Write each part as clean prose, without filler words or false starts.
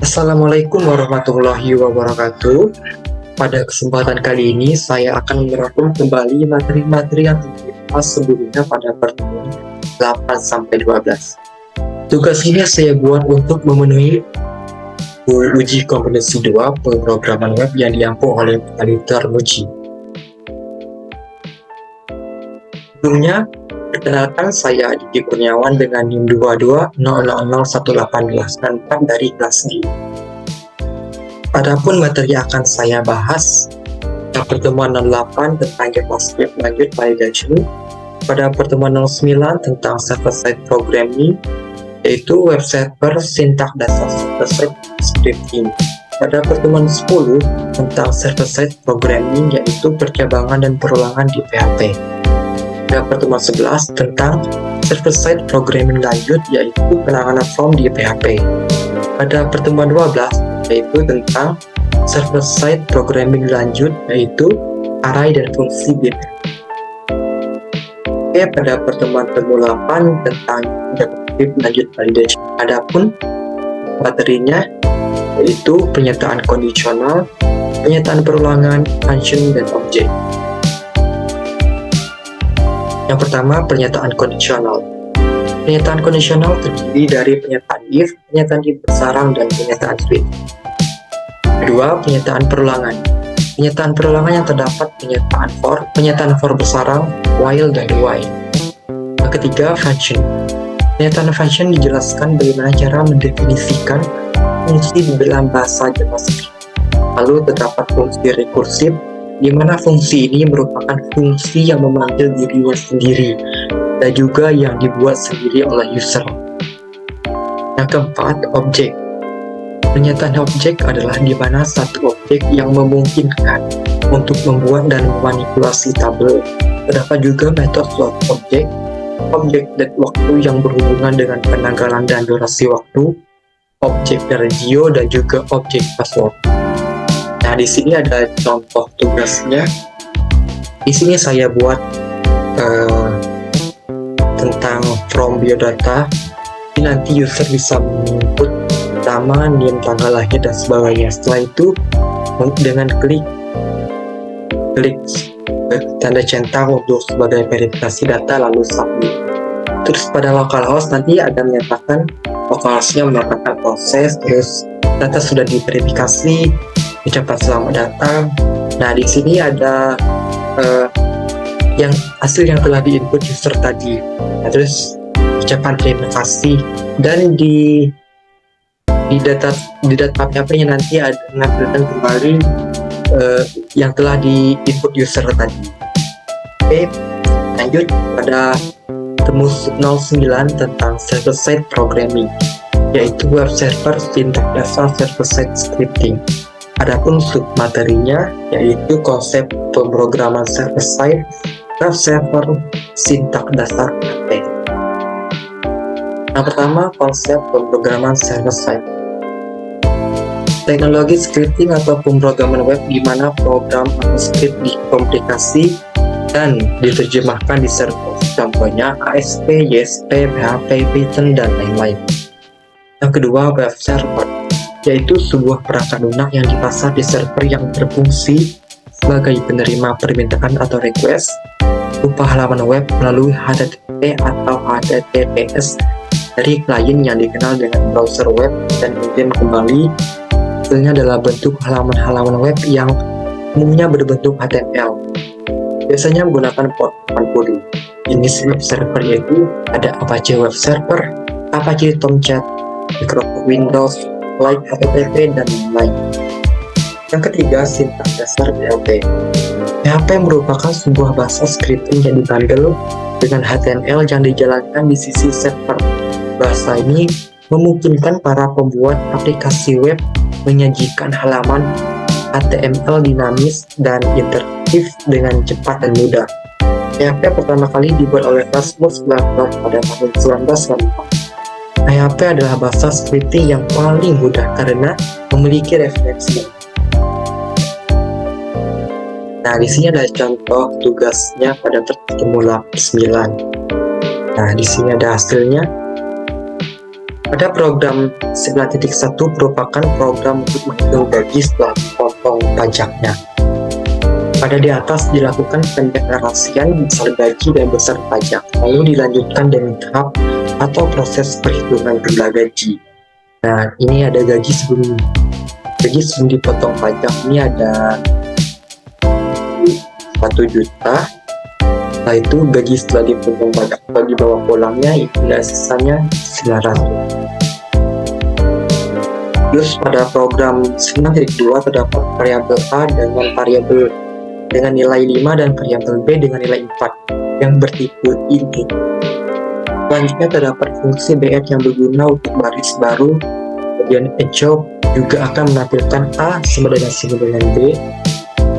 Assalamualaikum warahmatullahi wabarakatuh. Pada kesempatan kali ini, saya akan merangkum kembali materi-materi yang dibahas sebelumnya pada pertemuan 8-12. Tugas ini saya buat untuk memenuhi uji kompetensi 2 pemrograman web yang diampu oleh Alitar Muji. Sebelumnya, perkenalkan saya Aditya Kurniawan dengan NIM 22000118 dan dari kelas D. Adapun materi yang akan saya bahas pada pertemuan 08 tentang JavaScript lanjut validation, pada pertemuan 09 tentang server-side programming, yaitu web server, sintak dasar server-side scripting. Pada pertemuan 10 tentang server-side programming, yaitu percabangan dan perulangan di PHP. Pada pertemuan 11 tentang server-side programming lanjut, yaitu penanganan form di PHP. Pada pertemuan 12 yaitu tentang server-side programming lanjut, yaitu array dan fungsi bin. Oke, pada pertemuan ke-8 tentang JavaScript lanjut validation. Adapun materinya yaitu pernyataan kondisional, pernyataan perulangan, function, dan objek. Yang pertama, pernyataan kondisional. Pernyataan kondisional terdiri dari pernyataan if bersarang, dan pernyataan switch. Kedua, pernyataan perulangan. Pernyataan perulangan yang terdapat pernyataan for bersarang, while, dan while. Yang ketiga, function. Pernyataan function dijelaskan bagaimana cara mendefinisikan fungsi di dalam bahasa JavaScript. Lalu terdapat fungsi rekursif, di mana fungsi ini merupakan fungsi yang memanggil dirinya sendiri dan juga yang dibuat sendiri oleh user. Yang keempat, objek. Pernyataan objek adalah di mana satu objek yang memungkinkan untuk membuat dan memanipulasi tabel. Terdapat juga metode load objek, objek dan waktu yang berhubungan dengan penanggalan dan durasi waktu, objek regio, dan juga objek password. Nah, di sini ada contoh tugasnya. Di sini saya buat tentang from biodata. Ini nanti user bisa menginput nama, NIM, tanggal lahir, dan sebagainya. Setelah itu dengan klik tanda centang untuk sebagai verifikasi data, lalu submit. Terus pada localhost nanti ada menyatakan localhostnya menyatakan proses, terus data sudah diverifikasi, ucapan selamat datang. Nah, di sini ada yang hasil yang telah diinput user tadi. Nah, terus ucapan terima kasih, dan di data PHP-nya nanti ada menampilkan kembali yang telah diinput user tadi. Oke, lanjut pada temu 09 tentang server-side programming, yaitu web server, sintak dasar server-side scripting. Adapun submaterinya yaitu konsep pemrograman server-side, web server, sintak dasar PHP. Yang pertama, konsep pemrograman server-side. Teknologi scripting atau pemrograman web di mana program atau script dikomplikasi dan diterjemahkan di server. Contohnya ASP, YSP, PHP, Python, dan lain-lain. Yang kedua, web server, yaitu sebuah perangkat lunak yang dipasang di server yang berfungsi sebagai penerima permintaan atau request berupa halaman web melalui HTTP atau HTTPS dari klien yang dikenal dengan browser web dan kemudian kembali hasilnya dalam bentuk halaman-halaman web yang umumnya berbentuk HTML. Biasanya menggunakan port 80. Jenis web server yaitu ada Apache Web Server, Apache Tomcat, Microsoft Windows, Light HTTP, dan lain-lain. Yang ketiga, sintak dasar PHP. PHP merupakan sebuah bahasa scripting yang dibundle dengan HTML yang dijalankan di sisi server. Bahasa ini memungkinkan para pembuat aplikasi web menyajikan halaman HTML dinamis dan interaktif dengan cepat dan mudah. PHP pertama kali dibuat oleh Rasmus Blackburn pada tahun 1994. PHP adalah bahasa scripting yang paling mudah karena memiliki referensi. Nah, di sini ada contoh tugasnya pada pertemuan 9. Nah, di sini ada hasilnya. Pada program 9.1 merupakan program untuk menghitung gaji setelah dipotong pajaknya. Pada di atas dilakukan pendeklarasian besar gaji dan besar pajak, lalu dilanjutkan dengan tahap atau proses perhitungan jumlah gaji. Nah, ini ada gaji sebelum dipotong pajak. Ini ada 1 juta. Setelah itu gaji setelah dipotong pajak bagi bawah pulangnya itu sisanya 900. Terus pada program 9.2 terdapat variabel A dengan nilai 5 dan variabel B dengan nilai 4 yang bertipe int. Selanjutnya terdapat fungsi BR yang berguna untuk baris baru. Kemudian job juga akan menampilkan A sama dengan B,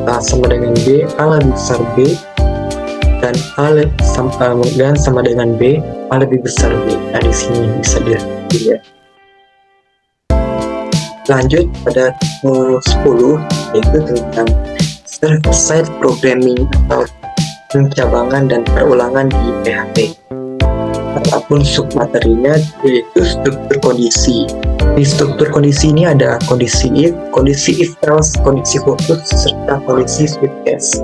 A sama dengan B, A lebih besar B, dan sama dengan B, A lebih besar B. Nah, di sini bisa dilihat. Lanjut pada 10 yaitu tentang server-side programming atau pencabangan dan perulangan di PHP. Adapun submaterinya yaitu struktur kondisi. Di struktur kondisi ini ada kondisi if else, kondisi khusus, serta kondisi switch case.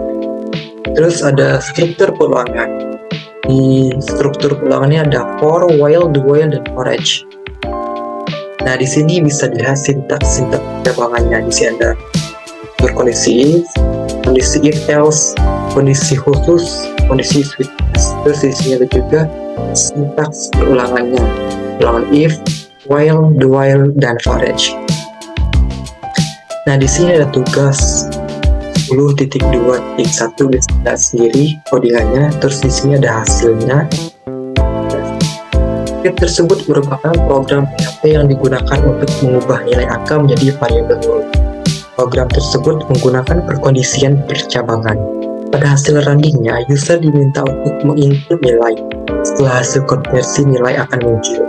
Terus ada struktur perulangan. Di struktur perulangannya ada for, while, do while, dan for each. Nah, di sini bisa dilihat sintaks pencabangannya. Di sini ada struktur kondisi if else, kondisi khusus, kondisi switch case. Terus di sini ada juga sintaks perulangannya, ulangan if, while, do while, dan for each. Nah, di sini ada tugas 10.2.1 bisa sendiri codingannya. Terus di sini ada hasilnya. Script tersebut merupakan program PHP yang digunakan untuk mengubah nilai angka menjadi variabel nol. Program tersebut menggunakan perkondisian percabangan. Pada hasil runningnya, user diminta untuk menginput nilai. Setelah hasil konversi, nilai akan muncul.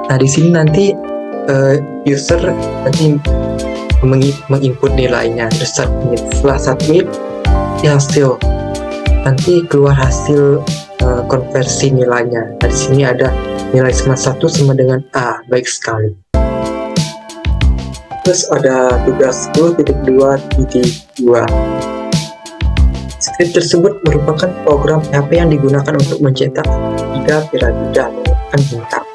Nah, di sini nanti user nanti menginput nilainya. Terus setelah submit, hasil nanti keluar hasil konversi nilainya. Nah, di sini ada nilai 1 sama dengan A, baik sekali. Terus ada tugas 10.2.2. Script tersebut merupakan program PHP yang digunakan untuk mencetak 3 piramida menggunakan bintang.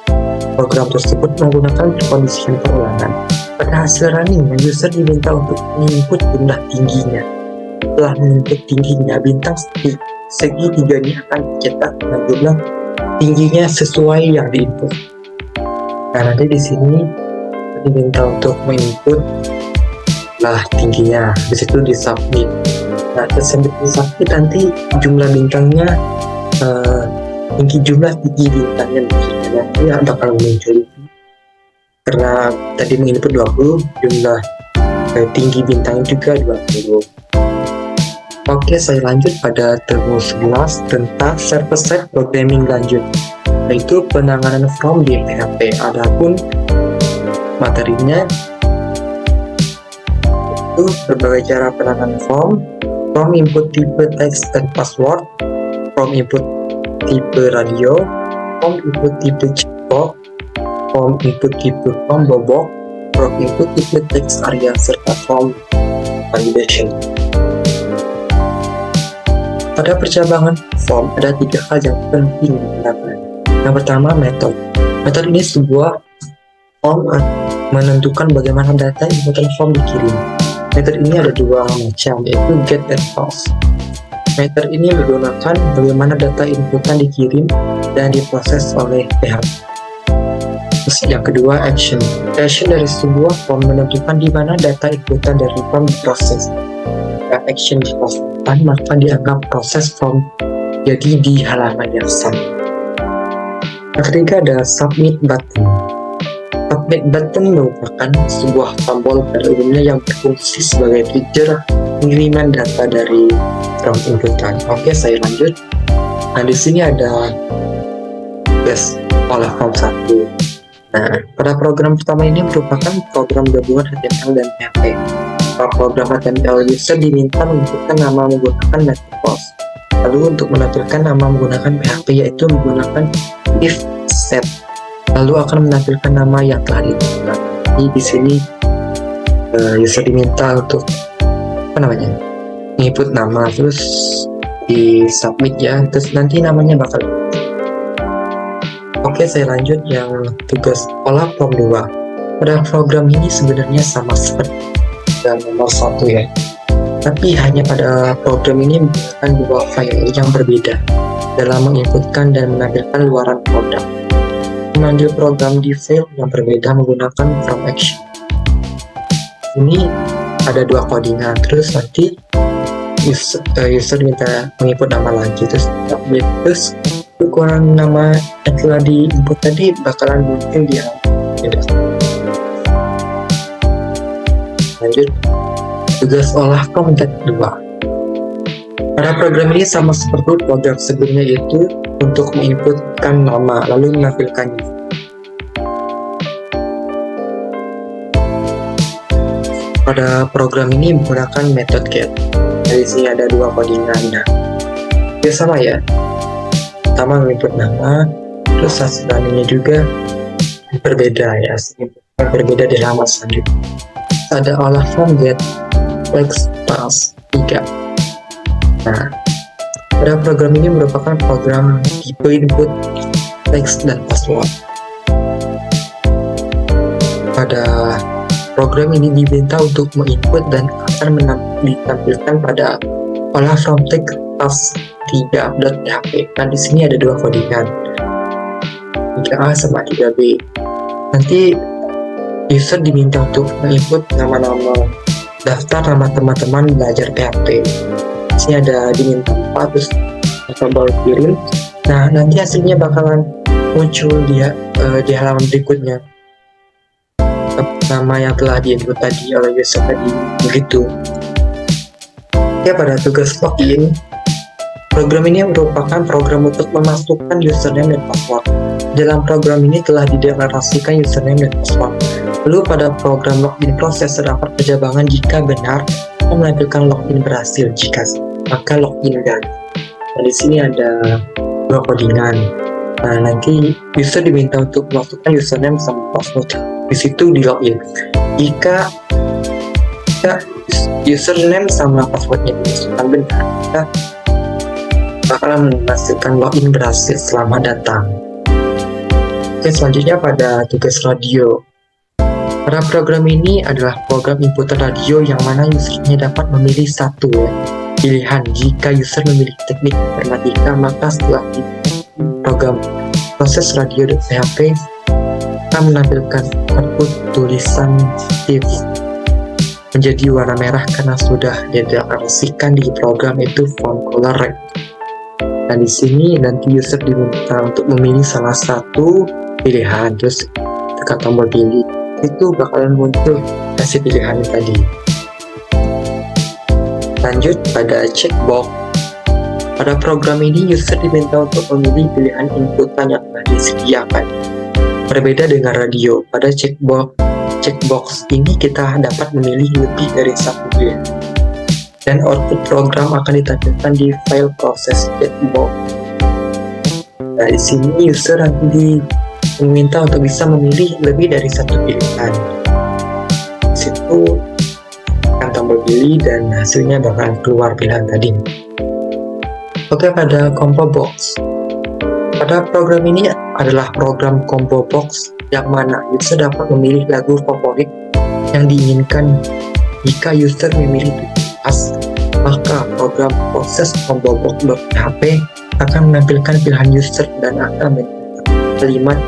Program tersebut menggunakan perkondisian perulangan. Pada hasil running, user diminta untuk menginput jumlah tingginya. Setelah menginput tingginya, bintang segitiganya akan dicetak dengan jumlah tingginya sesuai yang diinput. Nah, nanti di sini diminta untuk menginput lah tingginya, di situ di submit. Nah, tersebut di submit nanti jumlah bintangnya jumlah tinggi bintangnya nanti bakal muncul. Karena tadi menginput 20, jumlah tinggi bintangnya juga 20. Oke, saya lanjut pada termo 11 tentang server-side programming lanjut, yaitu penanganan form di PHP. Adapun materinya itu berbagai cara penanganan form input tipe text dan password, form input tipe radio, form input tipe checkbox, form input tipe form bobok, form input tipe text area, serta form validation. Pada percabangan form ada 3 hal yang penting digunakan. Yang pertama, metode. Metode ini sebuah form menentukan bagaimana data inputan form dikirim. Metode ini ada 2 macam, yaitu get dan post. Metode ini menggunakan bagaimana data inputan dikirim dan diproses oleh PHP. Terus yang kedua, action. Action dari sebuah form menentukan di mana data inputan dari form diproses. Jika action dilakukan, maka dianggap proses form jadi di halaman yang sama. Yang ketiga ada submit button. Submit button merupakan sebuah tombol pada umumnya yang berfungsi sebagai trigger pengiriman data dari form inputan. Oke, saya lanjut. Nah, di sini ada tugas oleh form 1. Nah, pada program pertama ini merupakan program gabungan HTML dan PHP. Pada program HTML, user diminta menentukan nama menggunakan method post. Lalu untuk menampilkan nama menggunakan PHP yaitu menggunakan if set. lalu akan menampilkan nama yang telah ditentukan. Jadi di sini user diminta untuk input nama, terus di submit ya, terus nanti namanya bakal. Oke, saya lanjut yang tugas olah form 2. Pada program ini sebenarnya sama seperti yang nomor 1 ya, tapi hanya pada program ini menggunakan dua file yang berbeda dalam menginputkan dan menampilkan luaran program. Memanggil program di file yang berbeda menggunakan from action. Ini ada dua codingan, terus nanti user minta menginput nama lagi, terus ukuran nama yang telah diinput tadi bakalan muncul di halaman. Lanjut, tugas olah form 2. Pada program ini sama seperti program sebelumnya, yaitu untuk menginputkan nama lalu menampilkannya. Pada program ini menggunakan metode get. Dari sini ada dua codingan. Nah, ya sama ya. Pertama menginput nama, terus hasilnya juga berbeda ya, berbeda di halaman selanjutnya. Ada olah form get text pass 3. Nah, pada program ini merupakan program tipe input teks dan password. Pada program ini diminta untuk menginput dan akan ditampilkan pada olah form text pass 3.php. Nah, di sini ada dua codingan, 3A sama 3B. Nanti user diminta untuk menginput nama-nama daftar nama teman-teman belajar PHP. Di sini ada diminta 4, terus tombol kirim. Nah, nanti hasilnya bakalan muncul di halaman berikutnya. Nama yang telah diinput tadi oleh user tadi, begitu. Ya, pada tugas login, program ini merupakan program untuk memasukkan username dan password. Dalam program ini telah dideklarasikan username dan password. Lalu pada program login proses terdapat kejabangan jika benar dan menampilkan login berhasil, jika maka login gagal. Nah, di sini ada dua codingan. Nah, nanti user diminta untuk memasukkan username sama password. Di situ di login. Jika username sama passwordnya dimasukkan benar, maka bakalan menghasilkan login berhasil, selamat datang. Oke, selanjutnya pada tugas radio. Pada program ini adalah program inputan radio yang mana usernya dapat memilih satu pilihan. Jika user memilih teknik informatika, maka setelah program proses radio.php akan menampilkan output tulisan if menjadi warna merah karena sudah dideklarasikan di program itu font color red. Nah, di sini nanti user diminta untuk memilih salah satu pilihan, terus tekan tombol pilih, itu bakalan muncul kasih pilihan tadi. Lanjut pada checkbox. Pada program ini user diminta untuk memilih pilihan inputan yang telah disediakan. Berbeda dengan radio, pada checkbox ini kita dapat memilih lebih dari satu pilihan. Dan output program akan ditampilkan di file proses checkbox. Nah, di sini user nanti diminta untuk bisa memilih lebih dari satu pilihan. Di situ akan tombol pilih dan hasilnya bakal keluar pilihan tadi. Oke, pada combo box. Pada program ini adalah program combo box yang mana user dapat memilih lagu favorit yang diinginkan. Jika user memilih pas, maka program proses combo box.php akan menampilkan pilihan user dan akan menyebutkan kalimat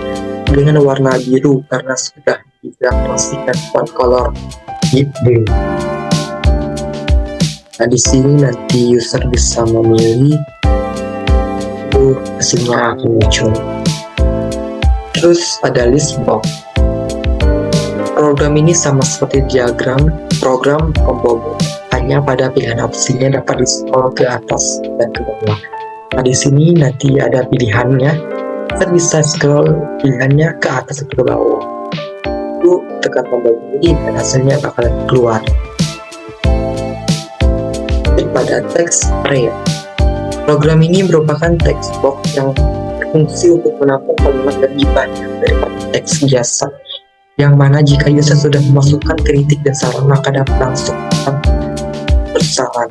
dengan warna biru karena sudah dideklarasikan font color blue. Nah, di sini nanti user bisa memilih, hasilnya akan muncul. Terus ada list box. Program ini sama seperti diagram program combo box, hanya pada pilihan opsinya dapat di-scroll ke atas dan ke bawah. Nah, di sini nanti ada pilihannya. Kita bisa scroll pilihannya ke atas atau ke bawah. Itu tekan tombol ini dan hasilnya bakalan keluar. Pada text array. Program ini merupakan text box yang fungsi untuk menampung kalimat lebih banyak daripada teks biasa, yang mana jika user sudah memasukkan kritik dan saran maka dapat langsung bersaran.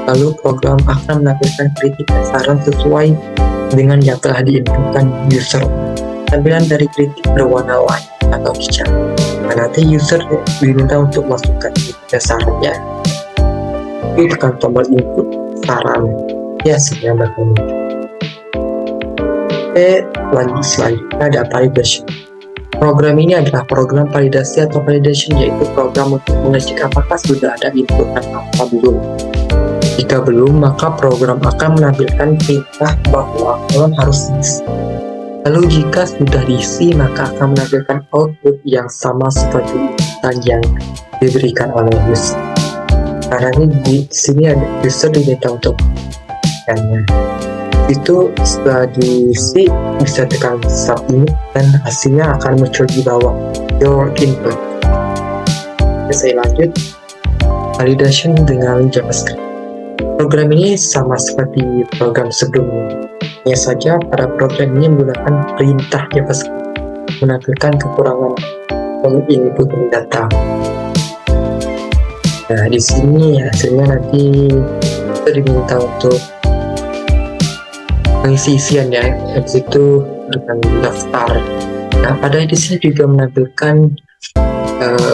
Lalu program akan menampilkan kritik dan saran sesuai dengan yang telah diinputkan user. Tampilan dari kritik berwarna white atau hijau. Nah, nanti user diminta untuk masukkan kritik dan sarannya. Tekan tombol input saran. Ya, sebenarnya begini. Selanjutnya ada validation. Program ini adalah program validasi atau validation, yaitu program untuk mengecek apakah sudah ada input atau belum. Jika belum, maka program akan menampilkan perintah bahwa kolom harus diisi. Lalu jika sudah diisi, maka akan menampilkan output yang sama seperti inputan yang diberikan oleh user. Karena ini di sini ada user diminta untuk itu setelah diisi bisa tekan submit dan hasilnya akan muncul di bawah your input. Saya lanjut validation dengan JavaScript. Program ini sama seperti program sebelumnya. Hanya saja pada program ini menggunakan perintah JavaScript menampilkan kekurangan input data. Nah, di sini hasilnya nanti kita diminta untuk mengisi isiannya, habis itu dengan daftar. Nah, pada di sini juga menampilkan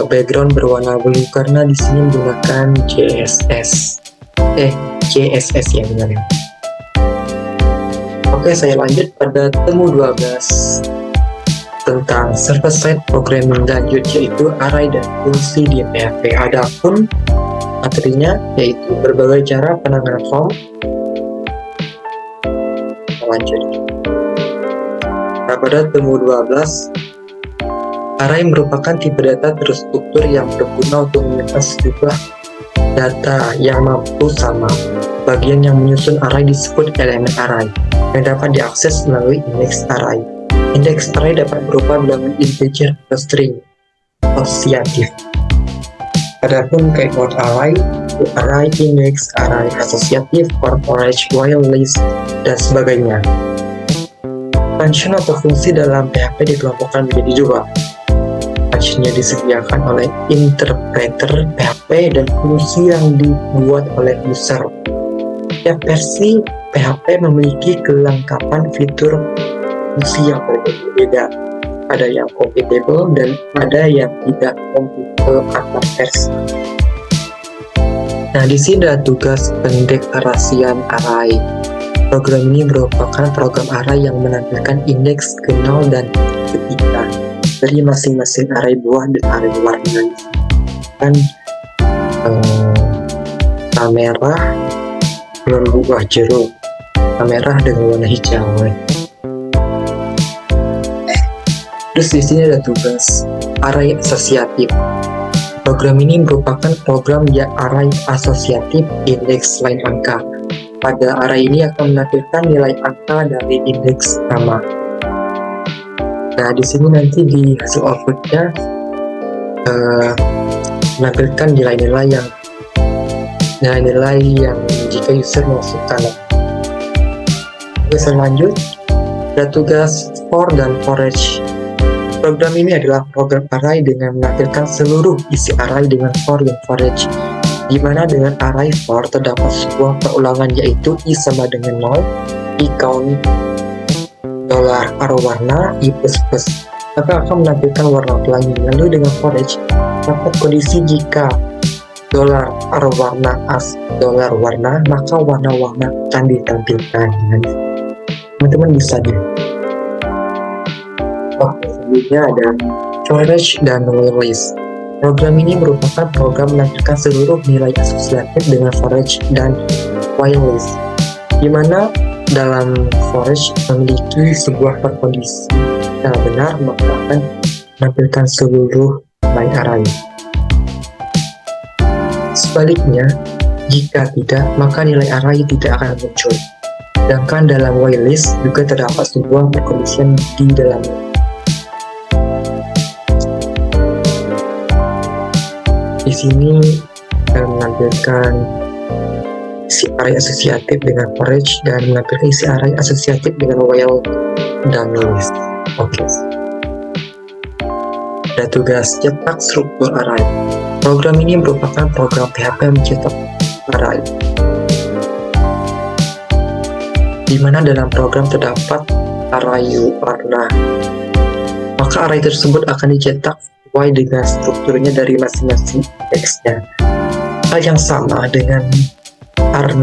background berwarna blue karena di sini menggunakan CSS ya benar. Oke, saya lanjut pada temu 12 tentang server-side programming lanjut, yaitu array dan fungsi di PHP. Adapun materinya yaitu berbagai cara penanganan form. Lanjut. Nah, pada temu 12, array merupakan tipe data terstruktur yang berguna untuk menyimpan sejumlah data yang mampu sama. Bagian yang menyusun array disebut elemen array yang dapat diakses melalui index array. Index array dapat berupa bilangan integer atau string asosiatif. Adapun keyword array, index, array asosiatif, storage, while list, dan sebagainya. Function atau fungsi dalam PHP dikelompokkan menjadi dua. Functionnya disediakan oleh interpreter PHP dan fungsi yang dibuat oleh user. Setiap versi PHP memiliki kelengkapan fitur fungsi yang berbeda. Ada yang compatible dan ada yang tidak compatible antar versi. Nah, di sini ada tugas pendeklarasian array. Program ini merupakan program array yang menampilkan indeks ke 0 dan ketika dari masing-masing array buah dan array warna. Kan merah dengan buah jeruk, merah dengan warna hijau. Terus di sini ada tugas array asosiatif. Program ini merupakan program array asosiatif indeks line angka. Pada array ini akan menampilkan nilai angka dari indeks nama. Nah, di sini nanti di hasil outputnya menampilkan nilai-nilai yang jika user masukkan. Oke, selanjut ada tugas for dan forage. Program ini adalah program array dengan menampilkan seluruh isi array dengan for dan forage, di mana dengan array for terdapat sebuah perulangan yaitu i sama dengan 0, i count $arrow warna, i plus, maka akan menampilkan warna pelangi. Lalu dengan forage dapat kondisi jika $arrow warna as $warna, maka warna-warna akan ditampilkan. Teman-teman bisa selanjutnya ada storage dan while list. Program ini merupakan program menampilkan seluruh nilai asosiatif dengan forage dan while list, di mana dalam forage memiliki sebuah perkondisi yang benar maka akan menampilkan seluruh nilai array. Sebaliknya, jika tidak, maka nilai array tidak akan muncul. Sedangkan dalam while list juga terdapat sebuah perkondisian di dalamnya. Di sini menampilkan isi array asosiatif dengan for each dan menampilkan isi array asosiatif dengan while dan list. Oke. Ada tugas cetak struktur array. Program ini merupakan program PHP mencetak array, di mana dalam program terdapat array warna. Maka array tersebut akan dicetak sesuai dengan strukturnya dari masing-masing indeksnya. Hal yang sama dengan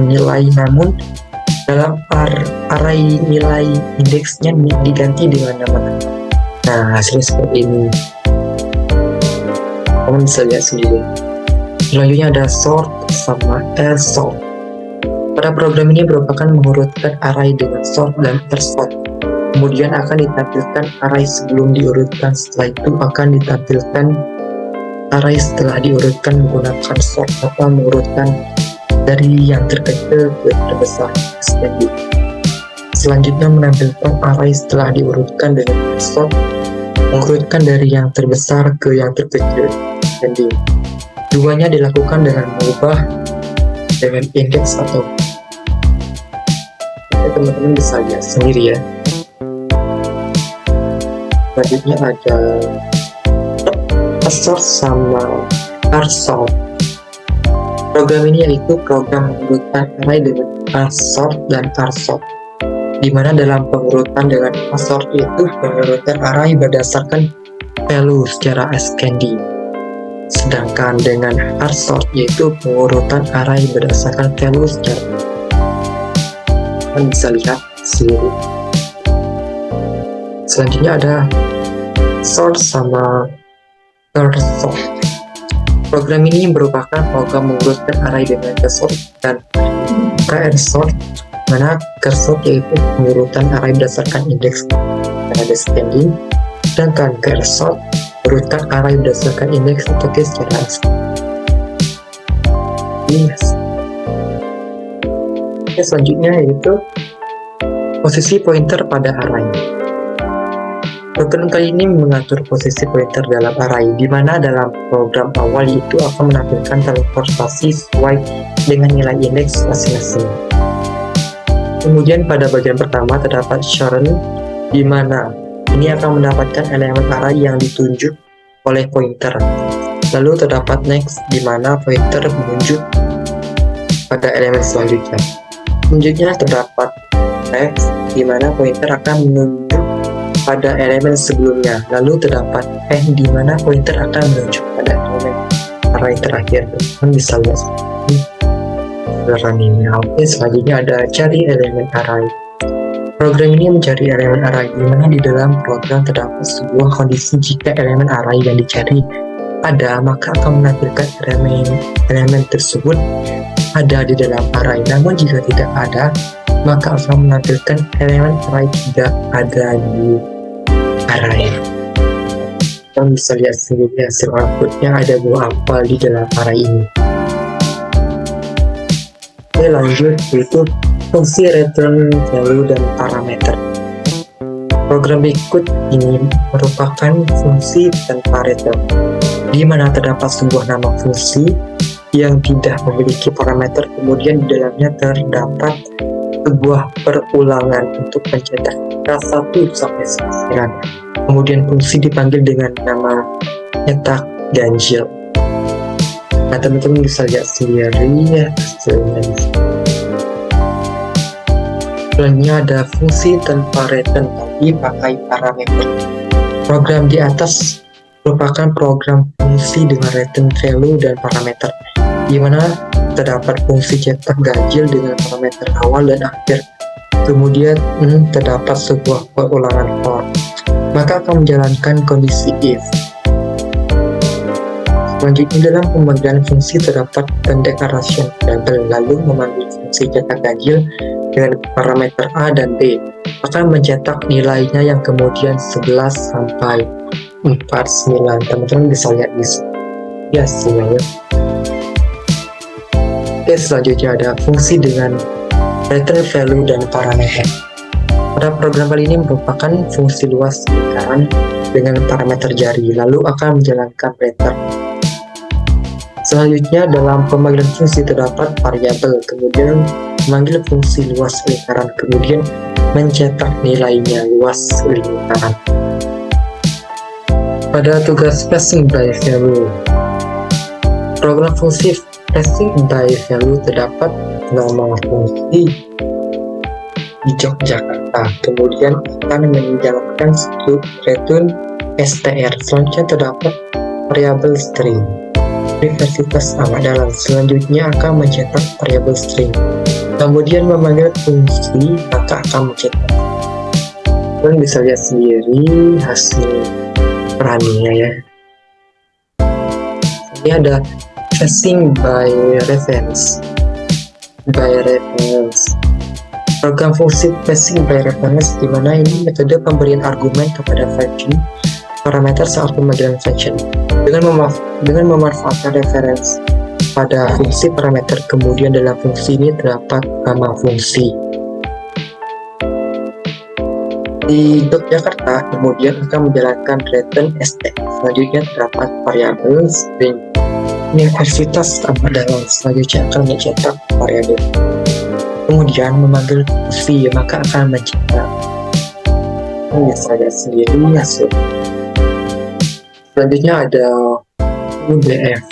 nilai, namun dalam array nilai indeksnya diganti dengan nama. Nah, hasilnya seperti ini. Kamu bisa lihat sendiri. Selanjutnya ada sort sama sort. Pada program ini merupakan mengurutkan array dengan sort dan sort. Kemudian akan ditampilkan array sebelum diurutkan. Setelah itu akan ditampilkan array setelah diurutkan menggunakan sort atau mengurutkan dari yang terkecil ke terbesar. Selanjutnya menampilkan array setelah diurutkan dengan sort, mengurutkan dari yang terbesar ke yang terkecil. Duanya dilakukan dengan mengubah dengan indeks atau teman-teman bisa lihat sendiri ya. Selanjutnya ada sort sama sort. Program ini yaitu program mengurutkan array dengan sort dan sort, di mana dalam pengurutan dengan sort itu pengurutan array berdasarkan value secara ascending, sedangkan dengan sort yaitu pengurutan array berdasarkan value secara. Kalian bisa lihat sendiri. Selanjutnya ada sort sama sort. Program ini merupakan program mengurutkan array dengan sort dan sort, mana sort yaitu pengurutan array berdasarkan indeks pada descending, sedangkan sort urutan array berdasarkan indeks atau case secara yes. Oke, selanjutnya yaitu posisi pointer pada array. Program kali ini mengatur posisi pointer dalam array, di mana dalam program awal itu akan menampilkan teleportasi sesuai dengan nilai indeks masing-masing. Kemudian pada bagian pertama terdapat sharon, di mana ini akan mendapatkan elemen array yang ditunjuk oleh pointer. Lalu terdapat next, di mana pointer menunjuk pada elemen selanjutnya. Selanjutnya terdapat next, di mana pointer akan menunjuk pada elemen sebelumnya. Lalu terdapat di mana pointer akan menunjuk pada elemen array terakhir. Teman bisa lihat ini. Oke, selanjutnya ada cari elemen array. Program ini mencari elemen array, di mana di dalam program terdapat sebuah kondisi jika elemen array yang dicari ada, maka akan menampilkan elemen tersebut ada di dalam array. Namun jika tidak ada, maka akan menampilkan elemen array tidak ada di array. Kita bisa lihat sendiri hasil outputnya ada buah apel di dalam array ini. Oke, lanjut yaitu fungsi return value dan parameter. Program berikut ini merupakan fungsi tanpa return, di mana terdapat sebuah nama fungsi yang tidak memiliki parameter, kemudian di dalamnya terdapat sebuah perulangan untuk mencetak angka 1 sampai 9. Kemudian fungsi dipanggil dengan nama cetak ganjil. Nah, teman-teman bisa lihat sendiri ya hasilnya. Selanjutnya ada fungsi tanpa return tapi pakai parameter. Program di atas merupakan program fungsi dengan return value dan parameter, di mana terdapat fungsi cetak ganjil dengan parameter awal dan akhir. Kemudian terdapat sebuah perulangan for, maka akan menjalankan kondisi if. Selanjutnya dalam pemanggilan fungsi terdapat pendeklarasian variabel, lalu memanggil fungsi cetak ganjil dengan parameter A dan B, akan mencetak nilainya yang kemudian 11 sampai 49. Teman-teman bisa lihat di sini ya semuanya. Oke, selanjutnya ada fungsi dengan return value dan parameter. Pada program kali ini merupakan fungsi luas lingkaran dengan parameter jari, lalu akan menjalankan return. Selanjutnya dalam pemanggilan fungsi terdapat variabel, kemudian memanggil fungsi luas lingkaran, kemudian mencetak nilainya luas lingkaran. Pada tugas passing by value, program fungsi passing by value terdapat nama fungsi di Yogyakarta, kemudian akan menjalankan strut return str. Selanjutnya terdapat variabel string. Universitas amat dalam selanjutnya akan mencetak variabel string, kemudian memanggil fungsi maka akan mencetak. Kalian bisa lihat sendiri hasil perannya ya. Ini ada passing by reference. Program fungsi passing by reference di mana ini metode pemberian argumen kepada function parameter saat pemanggilan function dengan memanfaatkan reference pada fungsi parameter. Kemudian dalam fungsi ini terdapat nama fungsi. Di Yogyakarta kemudian akan menjalankan return str. Selanjutnya terdapat variabel string. Universitas amat dalam selanjutnya akan mencetak variabel. Kemudian memanggil fungsi maka akan mencetak. Ini saya sendiri hasil. Selanjutnya ada UDF.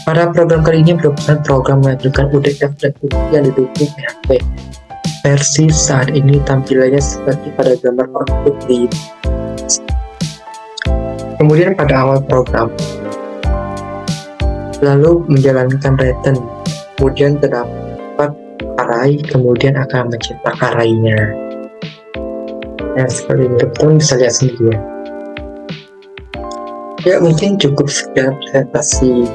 Pada program kali ini merupakan program menghasilkan UDF dan fungsi yang didukung PHP. Versi saat ini tampilannya seperti pada gambar output di. Kemudian pada awal program, lalu menjalankan return, kemudian terdapat array, kemudian akan mencetak array-nya. Nah, seperti ini teman-teman bisa lihat sendiri ya. Ya, mungkin cukup sekian presentasi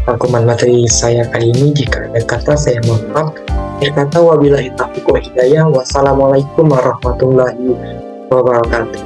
rangkuman materi saya kali ini. Jika ada kata saya mohon maaf. Akhir kata wabillahi taufiq wal hidayah. Wassalamualaikum warahmatullahi wabarakatuh.